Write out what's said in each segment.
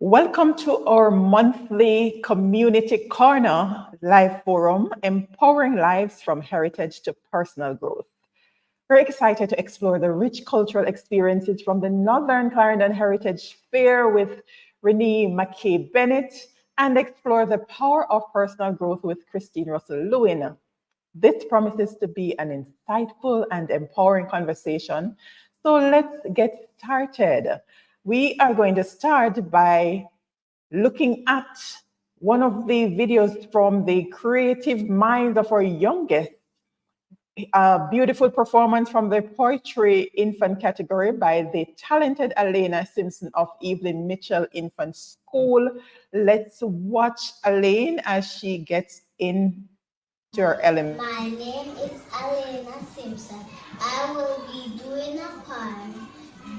Welcome to our monthly Community Corner live forum, Empowering Lives from Heritage to Personal Growth. We're excited to explore the rich cultural experiences from the North Clarendon Heritage Fair with Rhynee McKay Bennett and explore the power of personal growth with Christine Russell-Lewin. This promises to be an insightful and empowering conversation. So let's get started. We are going to start by looking at one of the videos from the creative minds of our youngest. A beautiful performance from the poetry infant category by the talented Elena Simpson of Evelyn Mitchell Infant School. Let's watch Elaine as she gets in her element. My name is Elena Simpson. I will be doing a poem,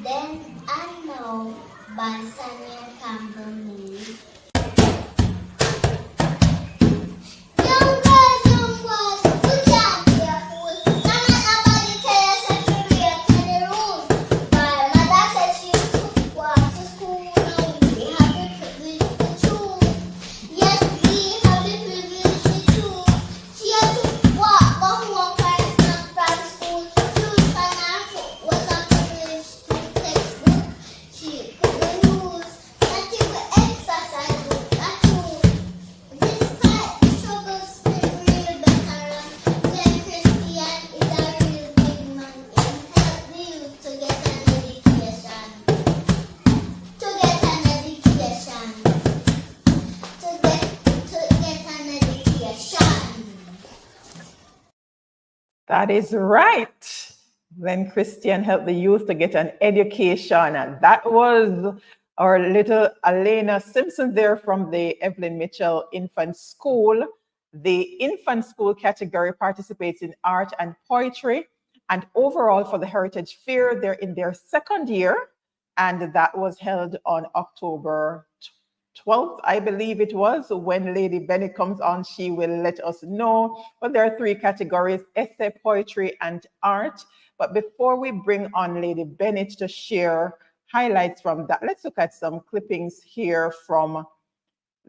Then I Know by Samuel Campbell Lee. That is right. When Christian helped the youth to get an education. And that was our little Elena Simpson there from the Evelyn Mitchell Infant School. The infant school category participates in art and poetry. And overall for the Heritage Fair, they're in their second year. And that was held on October 12th, I believe it was. When Lady Bennett comes on, she will let us know. But there are three categories: essay, poetry, and art. But before we bring on Lady Bennett to share highlights from that, let's look at some clippings here from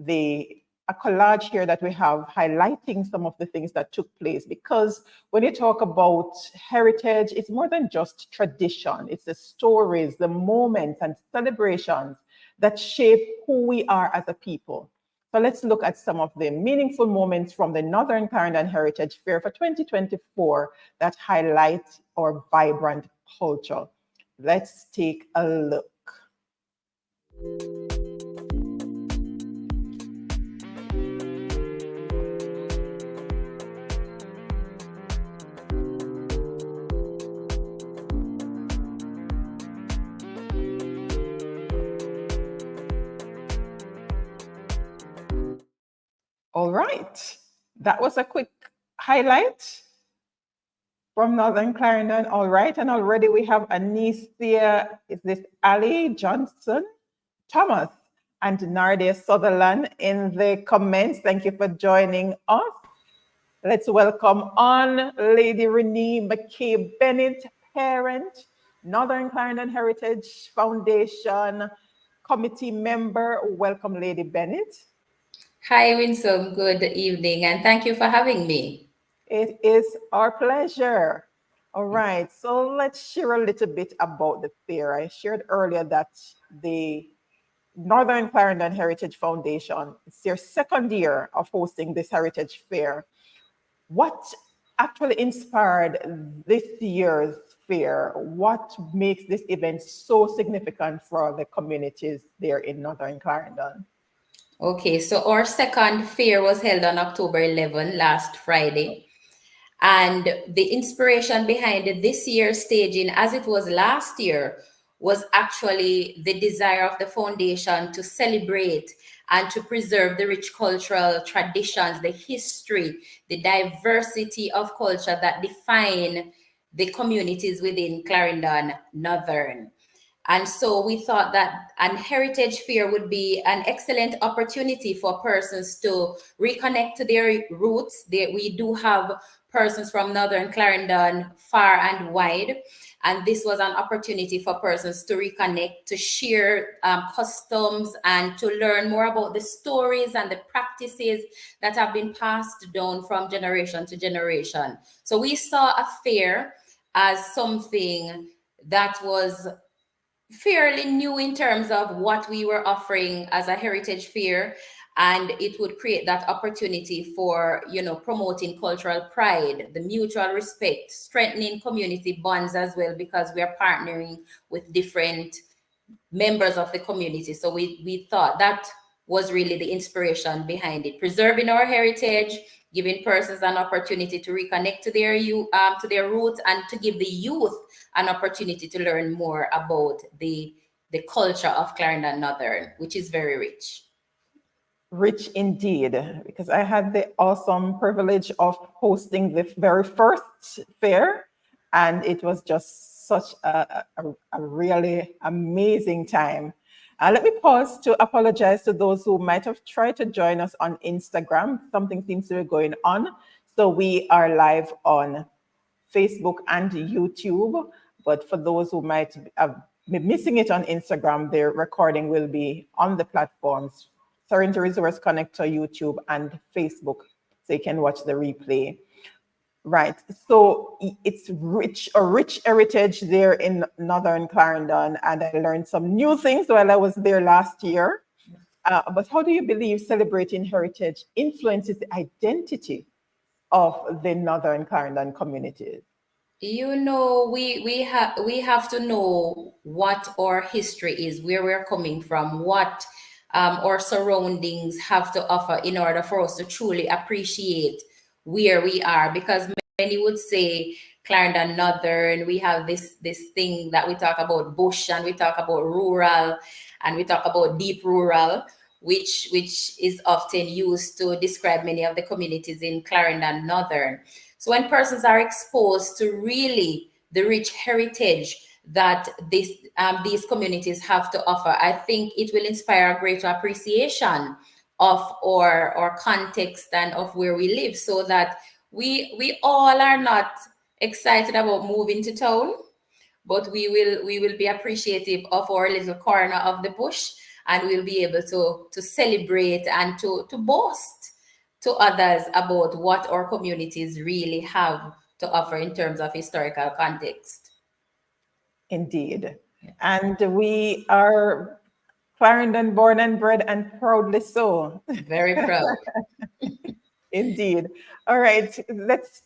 a collage here that we have highlighting some of the things that took place. Because when you talk about heritage, it's more than just tradition. It's the stories, the moments, and celebrations that shape who we are as a people. So let's look at some of the meaningful moments from the Northern Clarendon Heritage Fair for 2024 that highlight our vibrant culture. Let's take a look. All right, that was a quick highlight from Northern Clarendon. All right, and already we have Anicia, is this Ali Johnson, Thomas, and Nardia Sutherland in the comments. Thank you for joining us. Let's welcome on Lady Rhynee McKay Bennett, parent, Northern Clarendon Heritage Foundation committee member. Welcome, Lady Bennett. Hi, Winsome. Good evening, and thank you for having me. It is our pleasure. All right, so let's share a little bit about the fair. I shared earlier that the Northern Clarendon Heritage Foundation, it's their second year of hosting this Heritage Fair. What actually inspired this year's fair? What makes this event so significant for the communities there in Northern Clarendon? Okay, so our second fair was held on October 11, last Friday. And the inspiration behind this year's staging, as it was last year, was actually the desire of the foundation to celebrate and to preserve the rich cultural traditions, the history, the diversity of culture that define the communities within Clarendon Northern. And so we thought that an heritage fair would be an excellent opportunity for persons to reconnect to their roots. We do have persons from Northern Clarendon far and wide. And this was an opportunity for persons to reconnect, to share customs, and to learn more about the stories and the practices that have been passed down from generation to generation. So we saw a fair as something that was fairly new in terms of what we were offering as a heritage fair, and it would create that opportunity for, you know, promoting cultural pride, the mutual respect, strengthening community bonds as well, because we are partnering with different members of the community. So we thought that was really the inspiration behind it, preserving our heritage, giving persons an opportunity to reconnect to their roots, and to give the youth an opportunity to learn more about the culture of Clarendon Northern, which is very rich. Rich indeed, because I had the awesome privilege of hosting the very first fair, and it was just such a really amazing time. Let me pause to apologize to those who might have tried to join us on Instagram. Something seems to be going on. So we are live on Facebook and YouTube, but for those who might have been missing it on Instagram, their recording will be on the platforms Sorrento Resource Connector, YouTube, and Facebook, so you can watch the replay. Right, so it's a rich heritage there in Northern Clarendon, and I learned some new things while I was there last year. But how do you believe celebrating heritage influences the identity of the Northern Clarendon communities? You know, we have to know what our history is, where we're coming from, what our surroundings have to offer in order for us to truly appreciate where we are. Because many would say Clarendon Northern, we have this thing that we talk about bush, and we talk about rural, and we talk about deep rural, which is often used to describe many of the communities in Clarendon Northern. So when persons are exposed to really the rich heritage that these communities have to offer, I think it will inspire a greater appreciation of our context and of where we live, so that we all are not excited about moving to town, but we will be appreciative of our little corner of the bush, and we'll be able to celebrate and to boast to others about what our communities really have to offer in terms of historical context. Indeed. And we are Clarendon born and bred, and proudly so. Very proud. Indeed. All right, let's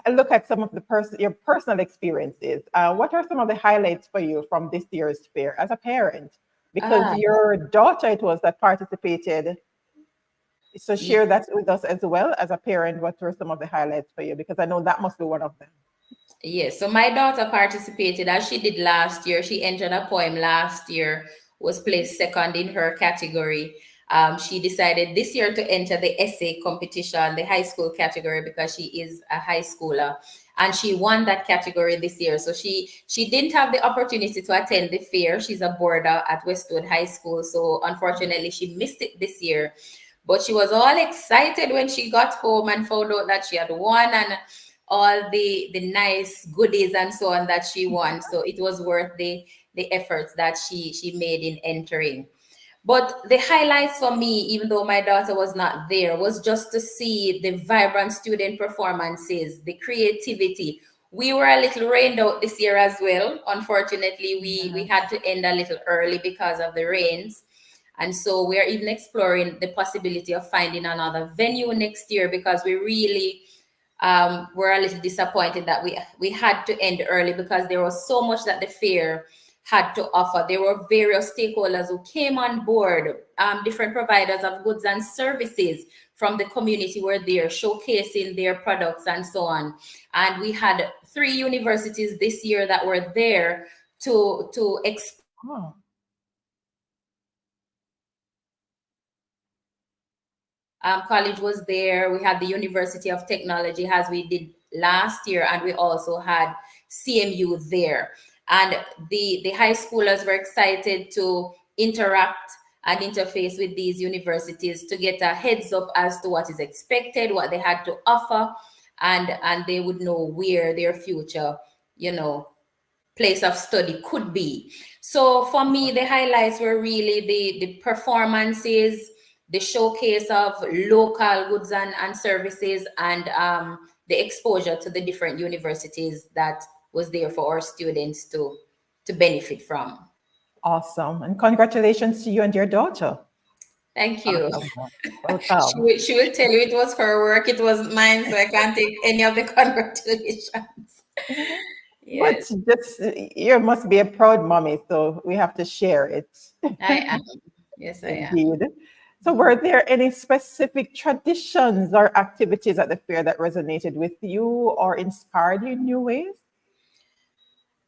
look at some of your personal experiences. What are some of the highlights for you from this year's fair as a parent? Because your daughter, it was, that participated. So share that with us as well as a parent. What were some of the highlights for you? Because I know that must be one of them. Yes, so my daughter participated as she did last year. She entered a poem last year, was placed second in her category. She decided this year to enter the essay competition, the high school category, because she is a high schooler, and she won that category this year. So she didn't have the opportunity to attend the fair. She's a boarder at Westwood High School, so unfortunately she missed it this year. But she was all excited when she got home and found out that she had won, and all the nice goodies and so on that she won. So it was worth the efforts that she made in entering. But the highlights for me, even though my daughter was not there, was just to see the vibrant student performances, the creativity. We were a little rained out this year as well. Unfortunately, we had to end a little early because of the rains. And so we are even exploring the possibility of finding another venue next year, because we really were a little disappointed that we had to end early, because there was so much that the fair had to offer. There were various stakeholders who came on board, different providers of goods and services from the community were there showcasing their products and so on. And we had 3 universities this year that were there to explore. College was there. We had the University of Technology, as we did last year, and we also had CMU there. And the high schoolers were excited to interact and interface with these universities to get a heads up as to what is expected, what they had to offer, and they would know where their future, place of study could be. So for me, the highlights were really the performances, the showcase of local goods and services, and the exposure to the different universities that was there for our students to benefit from. Awesome. And congratulations to you and your daughter. Thank you. Welcome. She will tell you it was her work, it wasn't mine, so I can't take any of the congratulations. But Yes, just you must be a proud mommy, so we have to share it. I am. Yes, I am. Indeed. So, were there any specific traditions or activities at the fair that resonated with you or inspired you in new ways?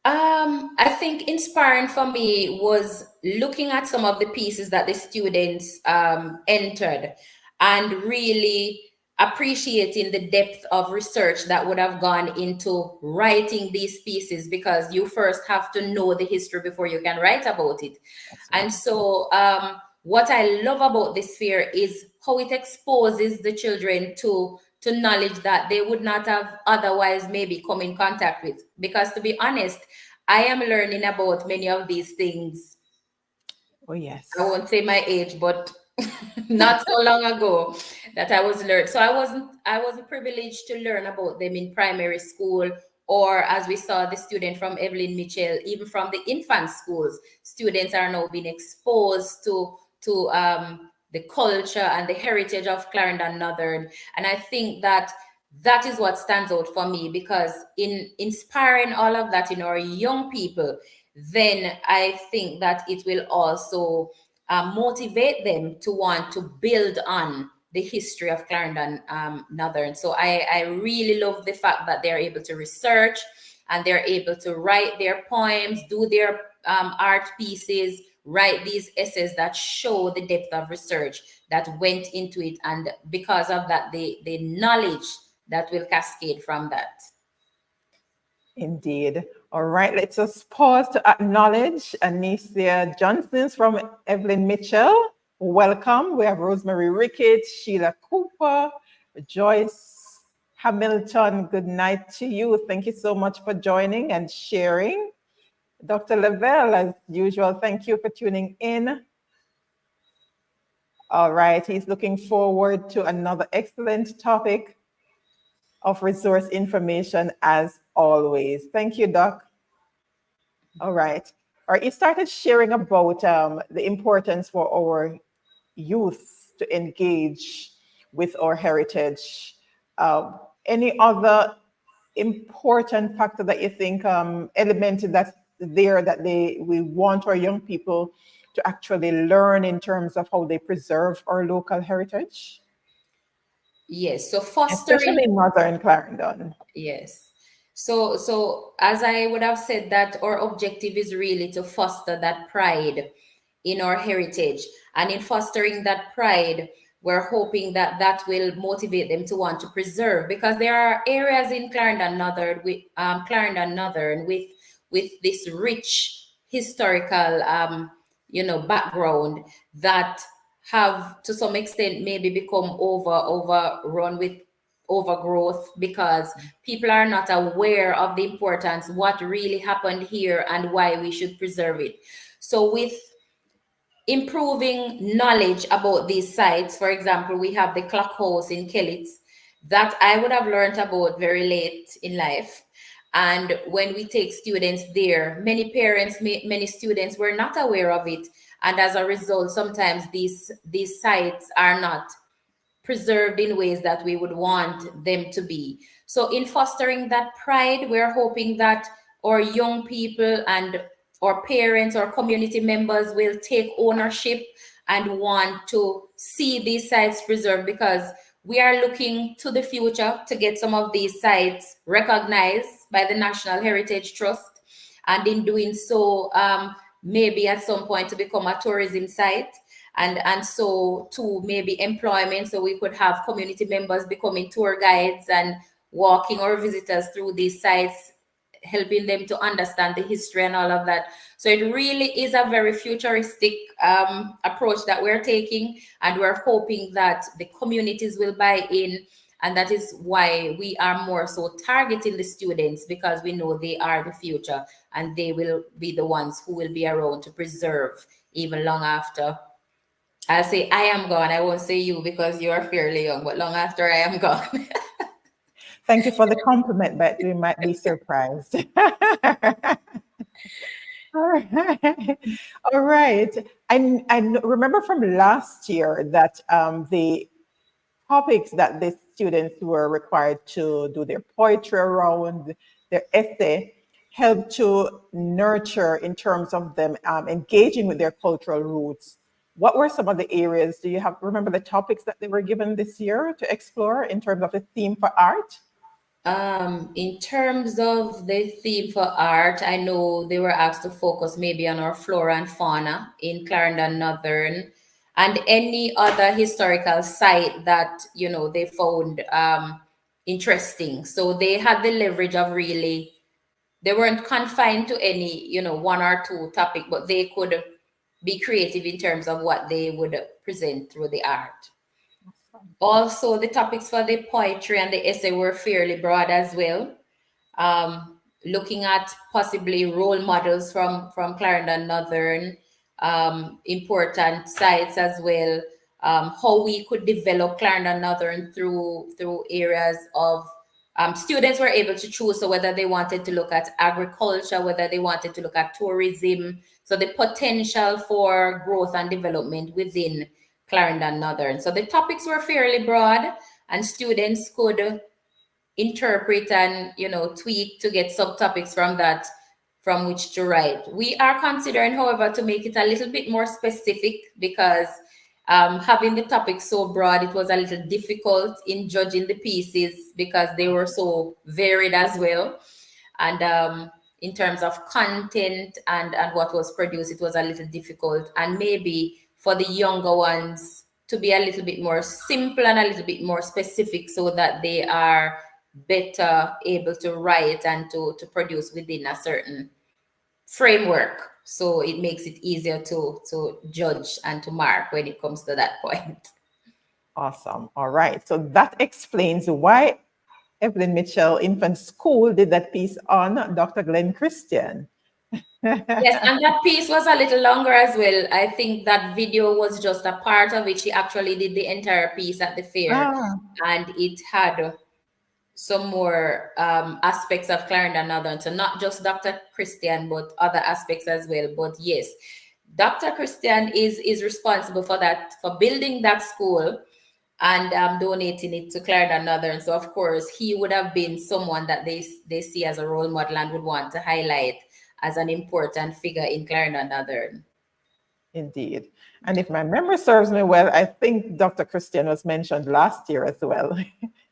I think inspiring for me was looking at some of the pieces that the students entered and really appreciating the depth of research that would have gone into writing these pieces, because you first have to know the history before you can write about it. That's And right. so, what I love about this fair is how it exposes the children to knowledge that they would not have otherwise maybe come in contact with. Because to be honest, I am learning about many of these things. Oh, yes. I won't say my age, but not so long ago that I was learned. So I wasn't privileged to learn about them in primary school, or as we saw the student from Evelyn Mitchell, even from the infant schools, students are now being exposed to the culture and the heritage of Clarendon Northern. And I think that that is what stands out for me, because in inspiring all of that in our young people, then I think that it will also motivate them to want to build on the history of Clarendon Northern. So I really love the fact that they're able to research and they're able to write their poems, do their art pieces, write these essays that show the depth of research that went into it. And because of that, the knowledge that will cascade from that. Indeed. All right, let's just pause to acknowledge Anicia Johnsons from Evelyn Mitchell. Welcome. We have Rosemary Ricketts, Sheila Cooper, Joyce Hamilton. Good night to you. Thank you so much for joining and sharing. Dr. Lavelle, as usual, thank you for tuning in. All right, he's looking forward to another excellent topic of resource information as always. Thank you, Doc. All right. All right, you started sharing about the importance for our youth to engage with our heritage. Any other important factor that you think element that's there that we want our young people to actually learn in terms of how they preserve our local heritage, Yes, so fostering. especially in Northern Clarendon? Yes. So as I would have said, that our objective is really to foster that pride in our heritage. And in fostering that pride, we're hoping that that will motivate them to want to preserve, because there are areas in Clarendon Northern with this rich historical background that have to some extent maybe become overrun with overgrowth, because people are not aware of the importance, what really happened here and why we should preserve it. So with improving knowledge about these sites, for example, we have the clock house in Kellits that I would have learned about very late in life. And when we take students there, many parents, many students were not aware of it. And as a result, sometimes these sites are not preserved in ways that we would want them to be. So in fostering that pride, we're hoping that our young people and our parents or community members will take ownership and want to see these sites preserved, because we are looking to the future to get some of these sites recognized by the National Heritage Trust, and in doing so, maybe at some point to become a tourism site. And so to maybe employment, so we could have community members becoming tour guides and walking our visitors through these sites, helping them to understand the history and all of that. So it really is a very futuristic approach that we're taking, and we're hoping that the communities will buy in And that is why we are more so targeting the students, because we know they are the future and they will be the ones who will be around to preserve even long after. I'll say I am gone. I won't say you because you are fairly young, but long after I am gone. Thank you for the compliment, but we might be surprised. All right. All right. I remember from last year that the topics that the students were required to do their poetry around, their essay, helped to nurture in terms of them engaging with their cultural roots. What were some of the areas? Do you remember the topics that they were given this year to explore in terms of the theme for art? In terms of the theme for art, I know they were asked to focus maybe on our flora and fauna in Clarendon Northern and any other historical site that, you know, they found interesting. So they had the leverage of really, they weren't confined to any, you know, one or two topic, but they could be creative in terms of what they would present through the art. Also, the topics for the poetry and the essay were fairly broad as well. Looking at possibly role models from Clarendon Northern, important sites as well, how we could develop Clarendon Northern through areas of students were able to choose, so whether they wanted to look at agriculture, whether they wanted to look at tourism, so the potential for growth and development within Clarendon Northern. So the topics were fairly broad, and students could interpret and, you know, tweak to get subtopics from that from which to write. We are considering, however, to make it a little bit more specific, because having the topic so broad, it was a little difficult in judging the pieces because they were so varied as well. And in terms of content and what was produced, it was a little difficult. And maybe for the younger ones to be a little bit more simple and a little bit more specific, so that they are better able to write and to produce within a certain framework. So it makes it easier to judge and to mark when it comes to that point. Awesome. All right. So that explains why Evelyn Mitchell Infant School did that piece on Dr. Glenn Christian. Yes, and that piece was a little longer as well. I think that video was just a part of it. She actually did the entire piece at the fair, and it had some more aspects of Clarendon Northern. So not just Dr. Christian, but other aspects as well. But yes, Dr. Christian is responsible for that, for building that school and donating it to Clarendon Northern. So of course, he would have been someone that they see as a role model and would want to highlight as an important figure in Clarendon Northern. Indeed. And if my memory serves me well, I think Dr. Christian was mentioned last year as well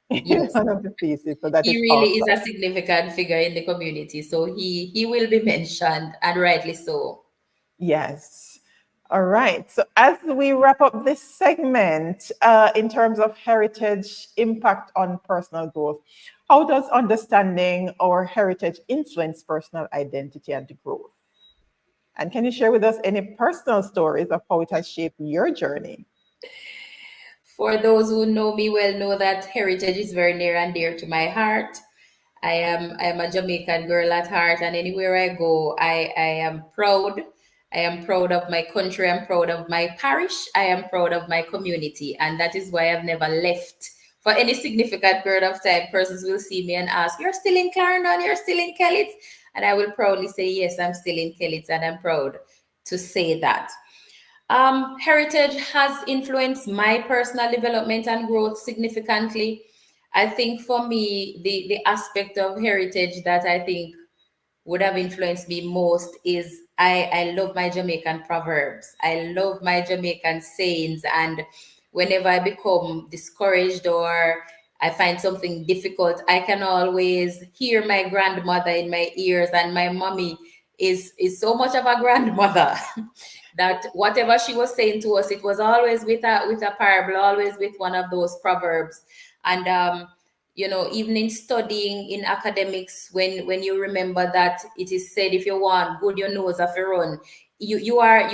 in Yes. one of the pieces. So that He is really awesome. is a significant figure in the community. So he will be mentioned, and rightly so. Yes. All right. So as we wrap up this segment, in terms of heritage impact on personal growth, how does understanding our heritage influence personal identity and growth? And can you share with us any personal stories of how it has shaped your journey? For those who know me well, know that heritage is very near and dear to my heart. I am a Jamaican girl at heart, and anywhere I go, I am proud. I am proud of my country. I'm proud of my parish. I am proud of my community, and that is why I've never left for any significant period of time. Persons will see me and ask, "You're still in Clarendon? You're still in Kellett?" And I will proudly say, "Yes, I'm still in Kellett, and I'm proud to say that." Heritage has influenced my personal development and growth significantly. I think for me, the aspect of heritage that I think would have influenced me most is I love my Jamaican proverbs. I love my Jamaican sayings. And whenever I become discouraged or I find something difficult, I can always hear my grandmother in my ears. And my mommy is so much of a grandmother that whatever she was saying to us, it was always with a parable, always with one of those proverbs. And you know, even in studying in academics, when you remember that it is said, if you want good, your nose off your run, you are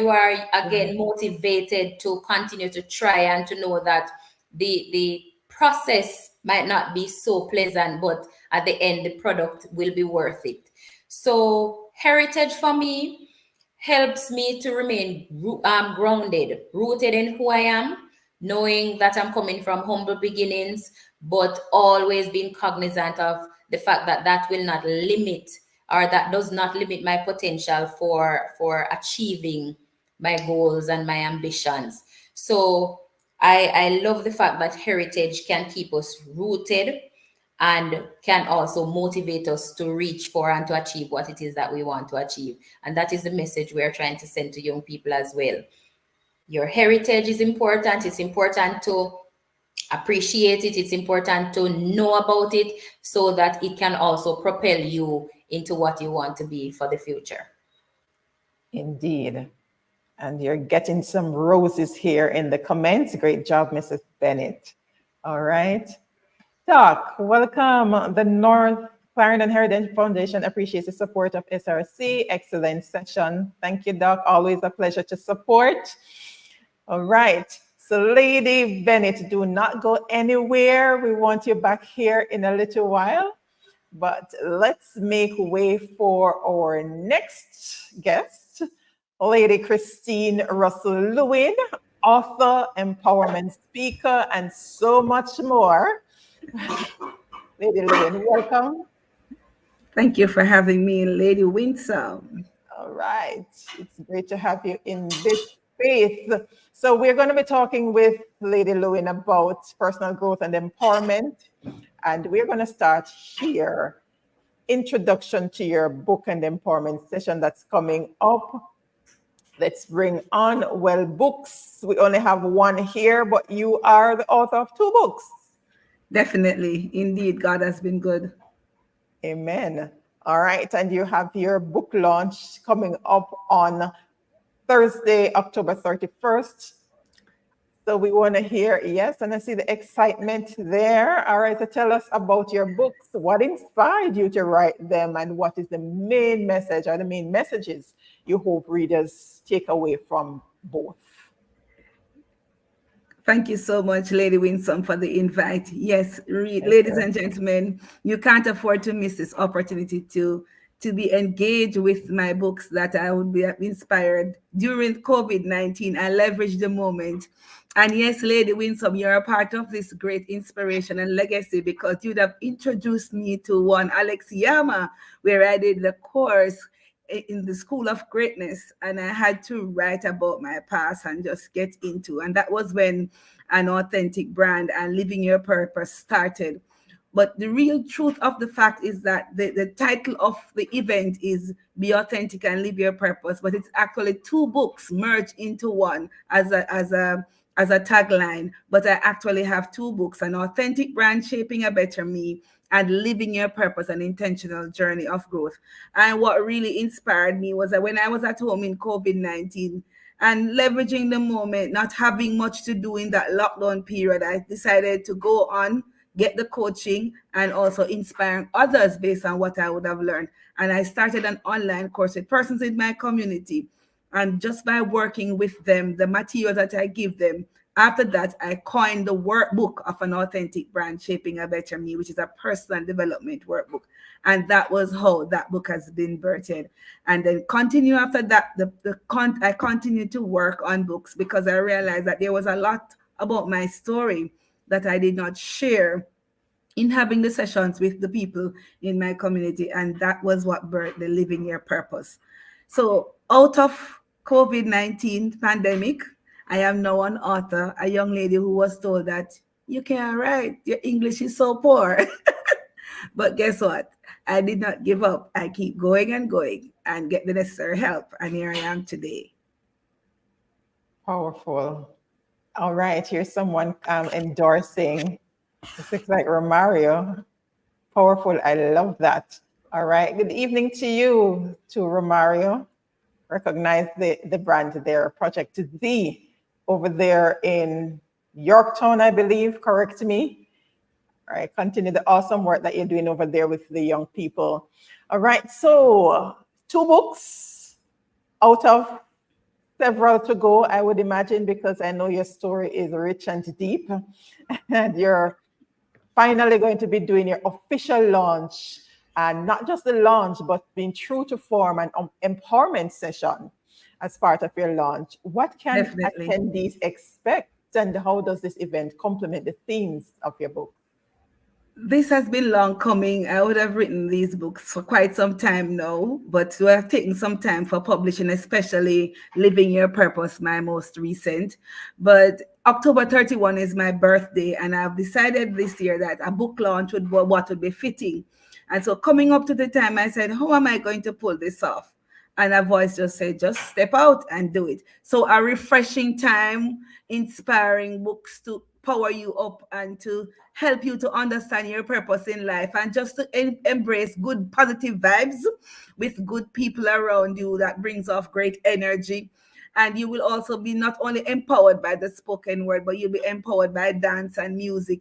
again motivated to continue to try and to know that the process might not be so pleasant, but at the end, the product will be worth it. So heritage for me helps me to remain grounded, rooted in who I am, knowing that I'm coming from humble beginnings, but always being cognizant of the fact that that will not limit, or that does not limit my potential for achieving my goals and my ambitions. So I love the fact that heritage can keep us rooted and can also motivate us to reach for and to achieve what it is that we want to achieve. And that is the message we're trying to send to young people as well. Your heritage is important. It's important to appreciate it. It's important to know about it so that it can also propel you into what you want to be for the future. Indeed. And you're getting some roses here in the comments. Great job, Mrs. Bennett. All right. Doc, welcome. The North Clarendon Heritage Foundation appreciates the support of SRC. Excellent session. Thank you, Doc. Always a pleasure to support. All right. So, Lady Bennett, do not go anywhere. We want you back here in a little while. But let's make way for our next guest, Lady Christine Russell-Lewin, author, empowerment speaker, and so much more. Lady Lewin, welcome. Thank you for having me, Lady Winsome. All right. It's great to have you in this space. So we're going to be talking with Lady Lewin about personal growth and empowerment. And we're going to start here. Introduction to your book and empowerment session that's coming up. Let's bring on, well, books. We only have one here, but you are the author of 2 books. Definitely. Indeed, God has been good. Amen. All right. And you have your book launch coming up on Thursday, October 31st. So we want to hear, yes, and I see the excitement there. All right, so tell us about your books. What inspired you to write them, and what is the main message or the main messages you hope readers take away from both? Thank you so much, Lady Winsome, for the invite. Yes, ladies and gentlemen, you can't afford to miss this opportunity to be engaged with my books that I would be inspired during COVID-19. I leveraged the moment. And yes, Lady Winsome, you're a part of this great inspiration and legacy, because you'd have introduced me to one Alex Yama, where I did the course in the School of Greatness, and I had to write about my past and just get into, and that was when An Authentic Brand and Living Your Purpose started. But the real truth of the fact is that the title of the event is Be Authentic and Live Your Purpose, but it's actually 2 books merged into one as a tagline. But I actually have 2 books, An Authentic Brand, Shaping a Better Me, and Living Your Purpose, An Intentional Journey of Growth. And what really inspired me was that when I was at home in COVID-19 and leveraging the moment, not having much to do in that lockdown period, I decided to go on, get the coaching, and also inspiring others based on what I would have learned. And I started an online course with persons in my community. And just by working with them, the materials that I give them, after that, I coined the workbook of An Authentic Brand, Shaping a Better Me, which is a personal development workbook. And that was how that book has been birthed. And then continue after that, I continued to work on books, because I realized that there was a lot about my story that I did not share in having the sessions with the people in my community. And that was what birthed the Living Your Purpose. So out of COVID-19 pandemic, I am now an author, a young lady who was told that you can't write, your English is so poor. But guess what? I did not give up. I keep going and get the necessary help. And here I am today. Powerful. All right, here's someone endorsing. This looks like Romario. Powerful. I love that. All right. Good evening to you, to Romario. Recognize the brand there, Project Z, over there in Yorktown, I believe. Correct me. All right. Continue the awesome work that you're doing over there with the young people. All right. So 2 books out of several to go, I would imagine, because I know your story is rich and deep, and your finally going to be doing your official launch, and not just the launch, but being true to form an empowerment session as part of your launch. What can Definitely. attendees expect, and how does this event complement the themes of your book? This has been long coming. I would have written these books for quite some time now, but we have taken some time for publishing, especially Living Your Purpose, my most recent. But October 31 is my birthday, and I've decided this year that a book launch would be what would be fitting. And so coming up to the time, I said, how am I going to pull this off? And a voice just said, just step out and do it. So a refreshing time, inspiring books to power you up and to help you to understand your purpose in life, and just to embrace good positive vibes with good people around you that brings off great energy. And you will also be not only empowered by the spoken word, but you'll be empowered by dance and music,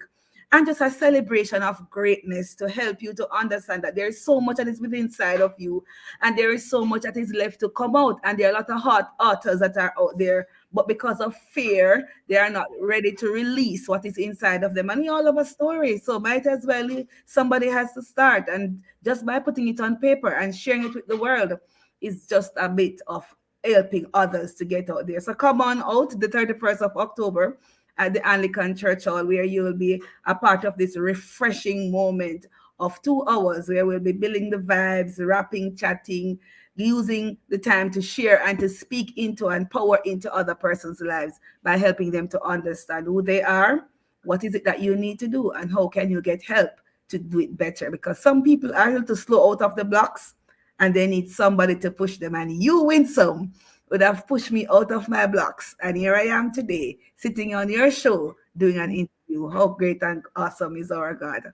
and just a celebration of greatness to help you to understand that there is so much that is within inside of you, and there is so much that is left to come out. And there are a lot of hot authors that are out there, but because of fear, they are not ready to release what is inside of them. And we all have a story, so might as well somebody has to start. And just by putting it on paper and sharing it with the world is just a bit of helping others to get out there. So come on out the 31st of October at the Anglican Church Hall, where you will be a part of this refreshing moment of 2 hours where we'll be building the vibes, rapping, chatting, using the time to share and to speak into and power into other person's lives by helping them to understand who they are, what is it that you need to do, and how can you get help to do it better. Because some people are a little slow out of the blocks and they need somebody to push them. And you, Winsome, would have pushed me out of my blocks. And here I am today, sitting on your show, doing an interview. How great and awesome is our God.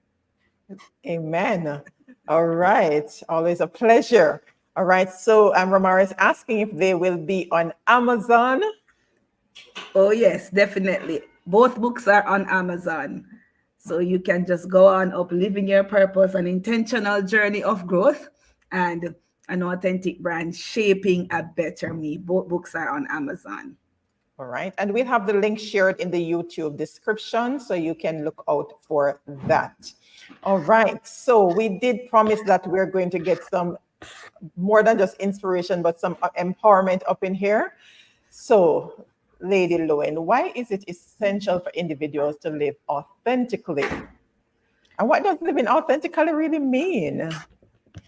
Amen. All right. Always a pleasure. All right. So Ramar is asking if they will be on Amazon. Oh, yes, definitely. Both books are on Amazon. So you can just go on up, living your purpose, an intentional journey of growth, and an authentic brand, shaping a better me. Both books are on Amazon. All right. And we'll have the link shared in the YouTube description, so you can look out for that. All right. So we did promise that we're going to get some more than just inspiration, but some empowerment up in here. So, Lady Lewin, why is it essential for individuals to live authentically? And what does living authentically really mean?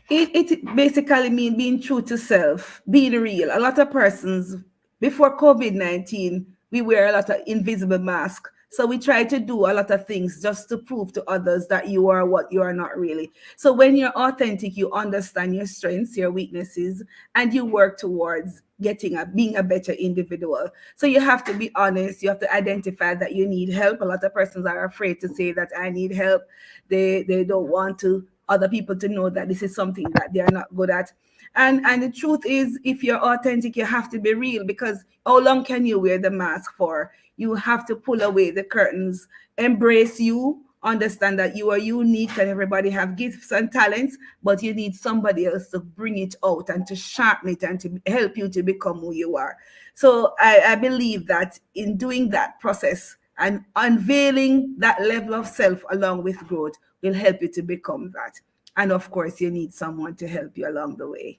It basically means being true to self, being real. A lot of persons, before COVID-19, we wear a lot of invisible masks. So we try to do a lot of things just to prove to others that you are what you are not really. So when you're authentic, you understand your strengths, your weaknesses, and you work towards being a better individual. So you have to be honest. You have to identify that you need help. A lot of persons are afraid to say that I need help. They don't want to other people to know that this is something that they are not good at. And the truth is, if you're authentic, you have to be real, because how long can you wear the mask for? You have to pull away the curtains, embrace you, understand that you are unique and everybody have gifts and talents, but you need somebody else to bring it out and to sharpen it and to help you to become who you are. So I believe that in doing that process and unveiling that level of self along with growth will help you to become that. And of course, you need someone to help you along the way.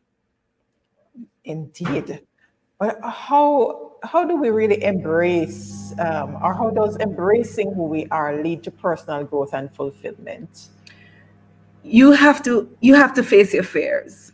Indeed. But how do we really embrace, or how does embracing who we are lead to personal growth and fulfillment? You have to face your fears.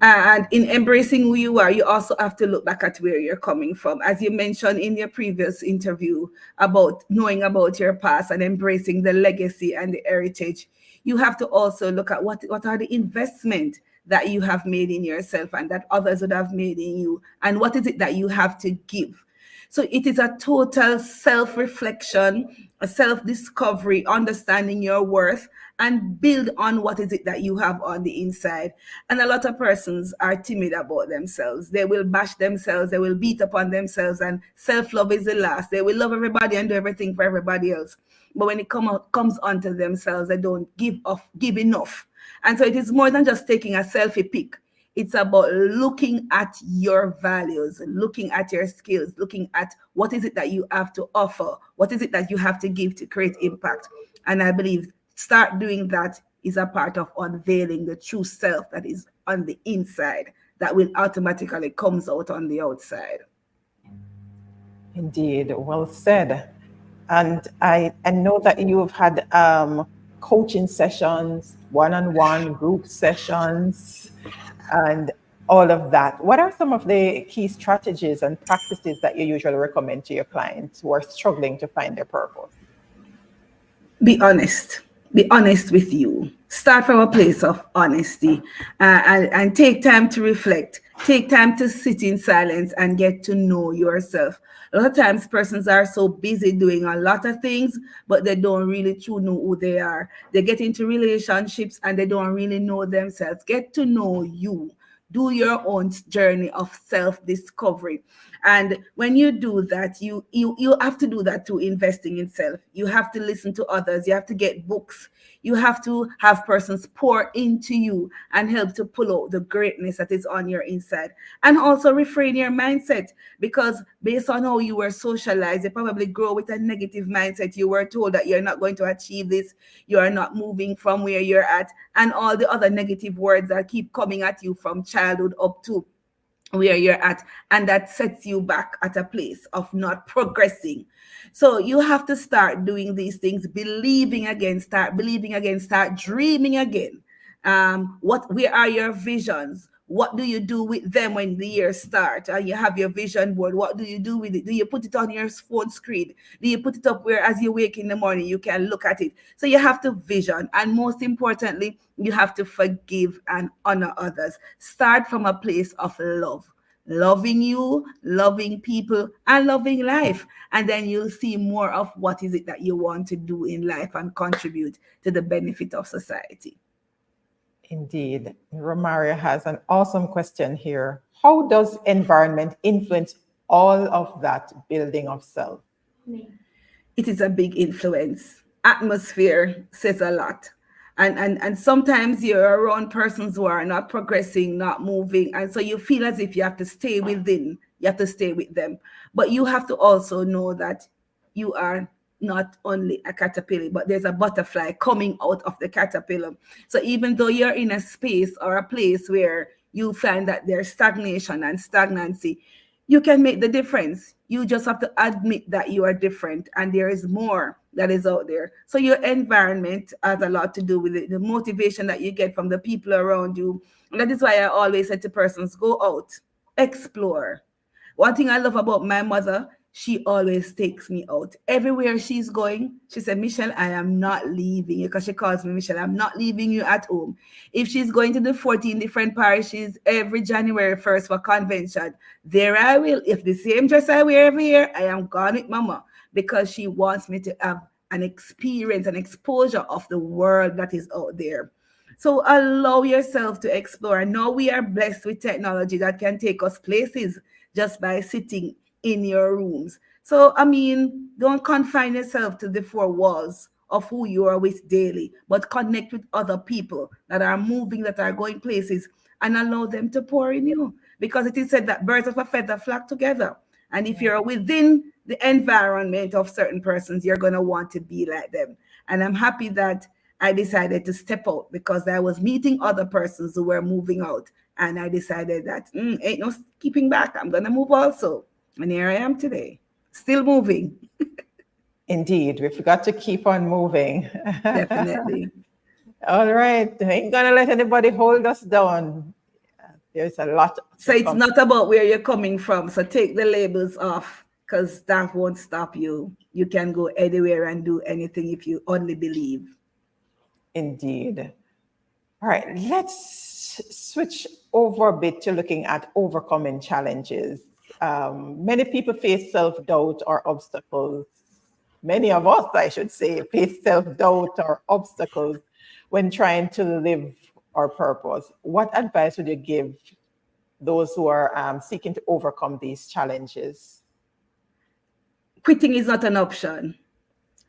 And in embracing who you are, you also have to look back at where you're coming from. As you mentioned in your previous interview about knowing about your past and embracing the legacy and the heritage, you have to also look at what are the investment that you have made in yourself and that others would have made in you, and what is it that you have to give. So it is a total self-reflection, a self-discovery, understanding your worth, and build on what is it that you have on the inside. And a lot of persons are timid about themselves. They will bash themselves, they will beat upon themselves, and self-love is the last. They will love everybody and do everything for everybody else. But when it comes onto themselves, they don't give enough. And so it is more than just taking a selfie pic. It's about looking at your values, looking at your skills, looking at what is it that you have to offer, what is it that you have to give to create impact. And I believe Start doing that is a part of unveiling the true self that is on the inside that will automatically comes out on the outside. Indeed, well said. And I know that you've had coaching sessions, one-on-one group sessions, and all of that. What are some of the key strategies and practices that you usually recommend to your clients who are struggling to find their purpose? Be honest. Be honest with you. Start from a place of honesty, and take time to reflect. Take time to sit in silence and get to know yourself. A lot of times persons are so busy doing a lot of things, but they don't really truly know who they are. They get into relationships and they don't really know themselves. Get to know you. Do your own journey of self-discovery. And when you do that, you have to do that through investing in self. You have to listen to others. You have to get books. You have to have persons pour into you and help to pull out the greatness that is on your inside. And also refrain your mindset, because based on how you were socialized, you probably grow with a negative mindset. You were told that you're not going to achieve this, you are not moving from where you're at, and all the other negative words that keep coming at you from childhood up to where you're at, and that sets you back at a place of not progressing. So you have to start doing these things, believing again, start believing again, start dreaming again. Where are your visions? What do you do with them when the year starts? You have your vision board. What do you do with it? Do you put it on your phone screen? Do you put it up where as you wake in the morning, you can look at it? So you have to vision. And most importantly, you have to forgive and honor others. Start from a place of love. Loving you, loving people, and loving life. And then you'll see more of what is it that you want to do in life and contribute to the benefit of society. Indeed. Romaria has an awesome question here. How does environment influence all of that building of self? It is a big influence. Atmosphere says a lot. And sometimes you're around persons who are not progressing, not moving. And so you feel as if you have to stay within, you have to stay with them. But you have to also know that you are not only a caterpillar, but there's a butterfly coming out of the caterpillar. So even though you're in a space or a place where you find that there's stagnation and stagnancy, you can make the difference. You just have to admit that you are different and there is more that is out there. So your environment has a lot to do with it, the motivation that you get from the people around you. And that is why I always say to persons, go out, explore. One thing I love about my mother, she always takes me out. Everywhere she's going, she said, Michelle, I am not leaving you, because she calls me Michelle, I'm not leaving you at home. If she's going to the 14 different parishes every January 1st for convention, there I will. If the same dress I wear every year, I am gone with mama, because she wants me to have an experience, an exposure of the world that is out there. So allow yourself to explore. Now we are blessed with technology that can take us places just by sitting in your rooms. So, I mean, don't confine yourself to the four walls of who you are with daily, but connect with other people that are moving, that are going places, and allow them to pour in you. Because it is said that birds of a feather flock together. And if you're within the environment of certain persons, you're going to want to be like them. And I'm happy that I decided to step out, because I was meeting other persons who were moving out. And I decided that ain't no keeping back. I'm going to move also. And here I am today, still moving. Indeed, we forgot to keep on moving. Definitely. All right, ain't gonna let anybody hold us down. There's a lot. So it's not about where you're coming from. So take the labels off, because that won't stop you. You can go anywhere and do anything if you only believe. Indeed. All right, let's switch over a bit to looking at overcoming challenges. Many people face self-doubt or obstacles. Many of us, I should say, face self-doubt or obstacles when trying to live our purpose. What advice would you give those who are seeking to overcome these challenges? Quitting is not an option.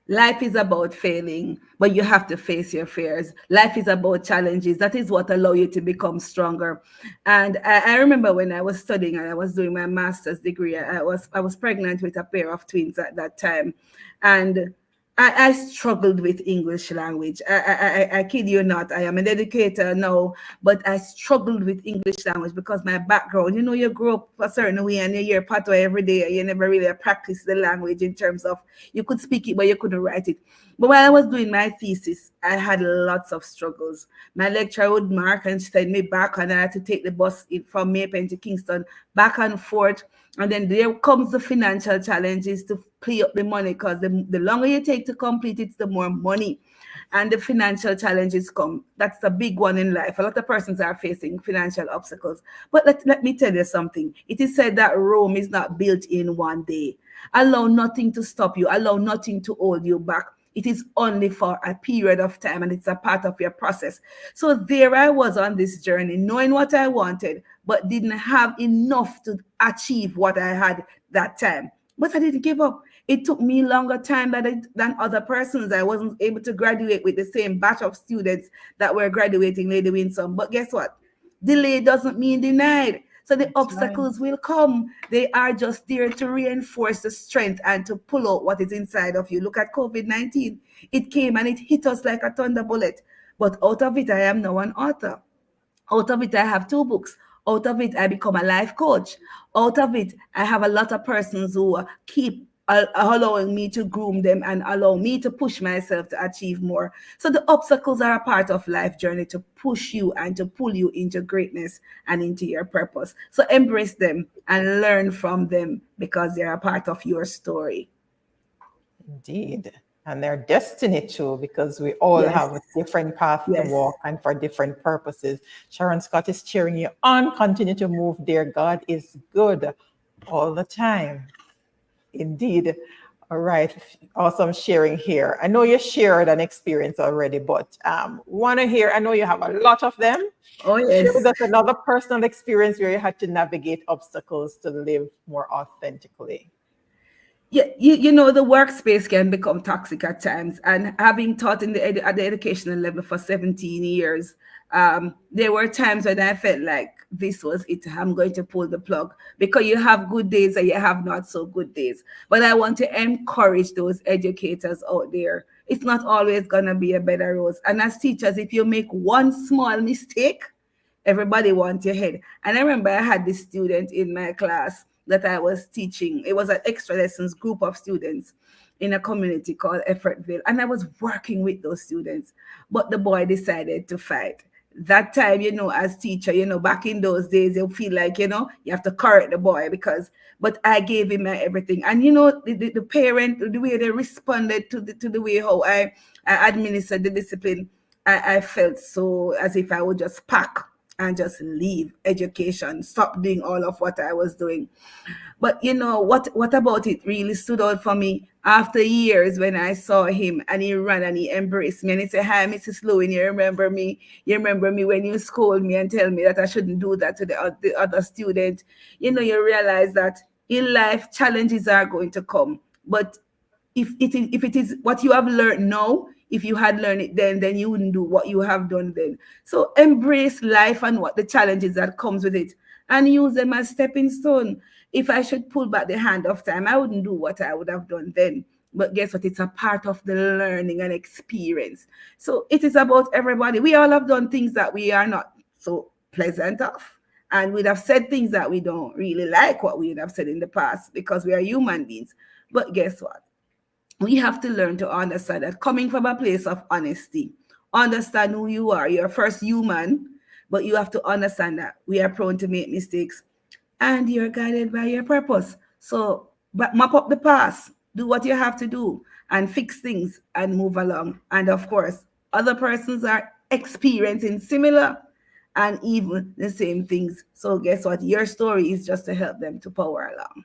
Life is about failing, but you have to face your fears. Life is about challenges. That is what allows you to become stronger. And I remember when I was studying and I was doing my master's degree, I was pregnant with a pair of twins at that time. And I struggled with English language. I kid you not. I am an educator now, but I struggled with English language because my background, you grew up a certain way and you hear patois every day. You never really practice the language in terms of you could speak it, but you couldn't write it. But while I was doing my thesis, I had lots of struggles. My lecturer would mark and send me back, and I had to take the bus from Maypen to Kingston, back and forth. And then there comes the financial challenges to pay up the money, because the longer you take to complete it, the more money. And the financial challenges come. That's the big one in life. A lot of persons are facing financial obstacles. But let me tell you something. It is said that Rome is not built in one day. Allow nothing to stop you, allow nothing to hold you back. It is only for a period of time, and it's a part of your process. So there I was on this journey, knowing what I wanted, but didn't have enough to achieve what I had that time. But I didn't give up. It took me longer time than other persons. I wasn't able to graduate with the same batch of students that were graduating, Lady Winsome. But guess what? Delay doesn't mean denied. So the That's right. obstacles will come. They are just there to reinforce the strength and to pull out what is inside of you. Look at COVID-19. It came and it hit us like a thunderbolt. But out of it, I am now an author. Out of it, I have 2 books. Out of it, I become a life coach. Out of it, I have a lot of persons who keep allowing me to groom them and allow me to push myself to achieve more. So the obstacles are a part of life journey to push you and to pull you into greatness and into your purpose. So embrace them and learn from them, because they're a part of your story. Indeed. And their destiny too, because we all Yes, have a different path to yes. walk and for different purposes. Sharon Scott is cheering you on. Continue to move, dear. God is good all the time. Indeed. All right. Awesome sharing here. I know you shared an experience already, but want to hear, I know you have a lot of them. Oh, Share yes. with us another personal experience where you had to navigate obstacles to live more authentically. Yeah, the workspace can become toxic at times. And having taught at the educational level for 17 years, there were times when I felt like this was it. I'm going to pull the plug, because you have good days and you have not so good days. But I want to encourage those educators out there. It's not always going to be a better road. And as teachers, if you make one small mistake, everybody wants your head. And I remember I had this student in my class that I was teaching. It was an extra lessons group of students in a community called Effortville. And I was working with those students. But the boy decided to fight. That time, as teacher, back in those days, you feel like, you have to correct the boy but I gave him my everything. And, the parent, the way they responded to the way how I administered the discipline, I felt so as if I would just pack and just leave education, stop doing all of what I was doing. But what about it really stood out for me after years, when I saw him and he ran and he embraced me and he said, "Hi, Mrs. Lewin, you remember me? You remember me when you scold me and tell me that I shouldn't do that to the other student?" You realize that in life, challenges are going to come. But if it is what you have learned now, if you had learned it then you wouldn't do what you have done then. So embrace life and what the challenges that comes with it, and use them as stepping stone. If I should pull back the hand of time, I wouldn't do what I would have done then. But guess what? It's a part of the learning and experience. So it is about everybody. We all have done things that we are not so pleasant of. And we'd have said things that we don't really like what we would have said in the past, because we are human beings. But guess what? We have to learn to understand that, coming from a place of honesty, understand who you are. You're first human, but you have to understand that we are prone to make mistakes, and you're guided by your purpose. So, but map up the past, do what you have to do, and fix things and move along. And of course, other persons are experiencing similar and even the same things. So, guess what? Your story is just to help them to power along.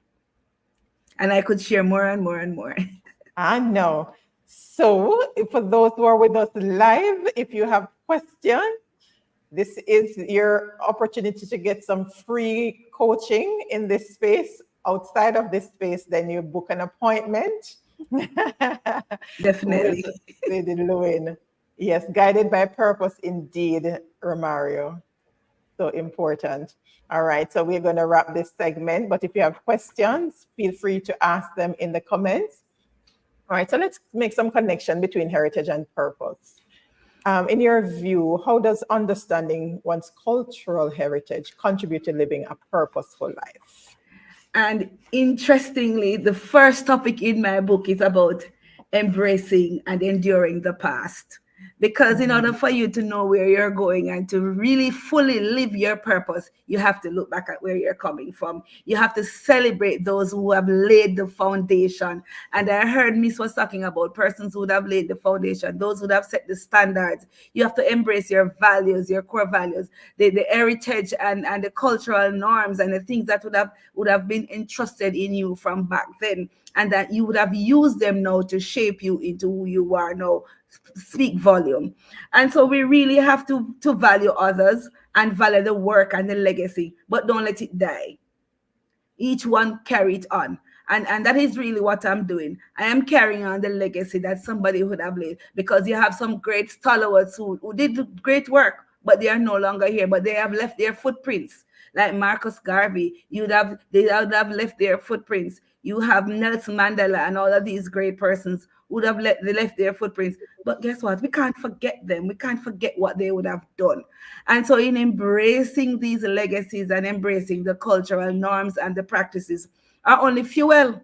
And I could share more and more and more. I know. So, for those who are with us live, if you have questions, this is your opportunity to get some free coaching in this space. Outside of this space, then you book an appointment with Definitely. Lady Lewin. Yes, guided by purpose indeed, Romario. So important. All right, so we're going to wrap this segment, but if you have questions, feel free to ask them in the comments. All right, so let's make some connection between heritage and purpose. In your view, how does understanding one's cultural heritage contribute to living a purposeful life? And interestingly, the first topic in my book is about embracing and enduring the past. Because in order for you to know where you're going and to really fully live your purpose, you have to look back at where you're coming from. You have to celebrate those who have laid the foundation. And I heard Miss was talking about persons who would have laid the foundation, those who would have set the standards. You have to embrace your values, your core values, the heritage and the cultural norms and the things that would have been entrusted in you from back then, and that you would have used them now to shape you into who you are now. Speak volume. And so we really have to value others and value the work and the legacy, but don't let it die. Each one carry it on. And that is really what I'm doing. I am carrying on the legacy that somebody would have laid, because you have some great stalwarts who did great work, but they are no longer here, but they have left their footprints. Like Marcus Garvey, they would have left their footprints. You have Nelson Mandela and all of these great persons would have left their footprints. But guess what? We can't forget them. We can't forget what they would have done. And so in embracing these legacies and embracing the cultural norms and the practices are only fuel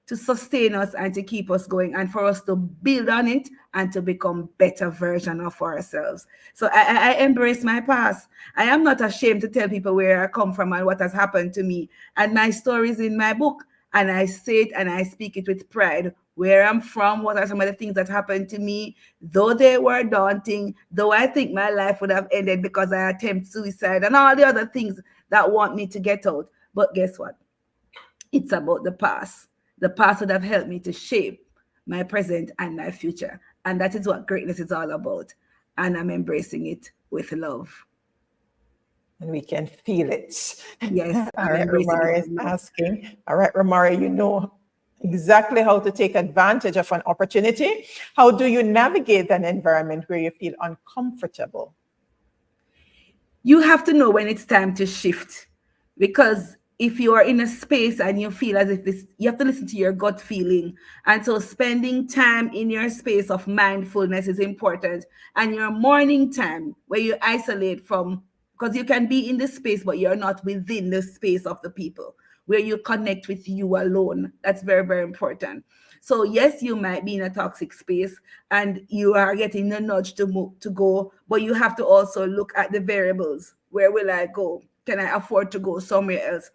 to sustain us and to keep us going, and for us to build on it and to become better version of ourselves. So I embrace my past. I am not ashamed to tell people where I come from and what has happened to me. And my story is in my book, and I say it and I speak it with pride. Where I'm from, what are some of the things that happened to me, though they were daunting, though I think my life would have ended because I attempted suicide and all the other things that want me to get out. But guess what? It's about the past. The past would have helped me to shape my present and my future. And that is what greatness is all about. And I'm embracing it with love. And we can feel it. Yes. All right, Romari is asking. All right, Romari, you know exactly how to take advantage of an opportunity. How do you navigate an environment where you feel uncomfortable? You have to know when it's time to shift, because if you are in a space and you feel as if you have to listen to your gut feeling. And so spending time in your space of mindfulness is important. And your morning time where you isolate from, because you can be in the space, but you're not within the space of the people, where you connect with you alone. That's very, very important. So yes, you might be in a toxic space and you are getting the nudge to go, but you have to also look at the variables. Where will I go? Can I afford to go somewhere else?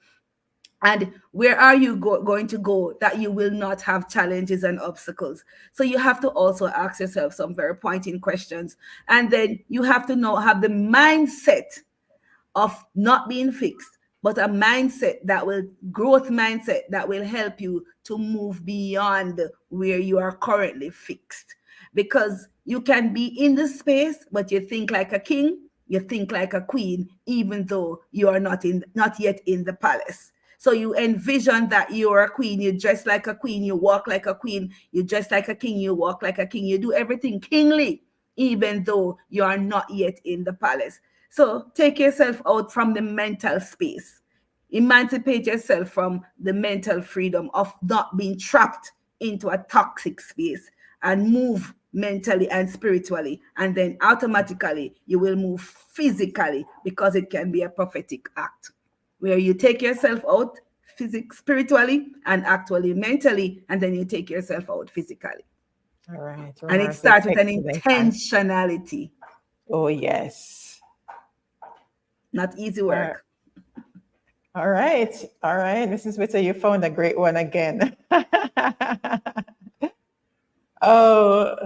And where are you going to go that you will not have challenges and obstacles? So you have to also ask yourself some very pointing questions. And then you have to have the mindset of not being fixed, but a growth mindset that will help you to move beyond where you are currently fixed. Because you can be in the space, but you think like a king, you think like a queen, even though you are not yet in the palace. So you envision that you are a queen, you dress like a queen, you walk like a queen, you dress like a king, you walk like a king, you do everything kingly, even though you are not yet in the palace. So take yourself out from the mental space. Emancipate yourself from the mental freedom of not being trapped into a toxic space, and move mentally and spiritually. And then automatically you will move physically, because it can be a prophetic act where you take yourself out spiritually and actually mentally, and then you take yourself out physically. All right. And it starts with an intentionality. Oh, yes. Not easy work. All right. All right. Mrs. Witter, you found a great one again. Oh,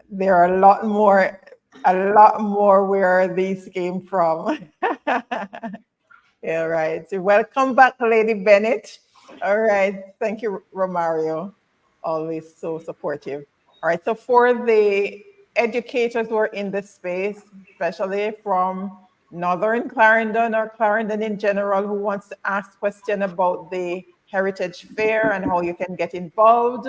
there are a lot more where these came from. Yeah, right. Welcome back, Lady Bennett. All right. Thank you, Romario. Always so supportive. All right. So for the educators who are in this space, especially from Northern Clarendon or Clarendon in general, who wants to ask questions about the Heritage Fair and how you can get involved,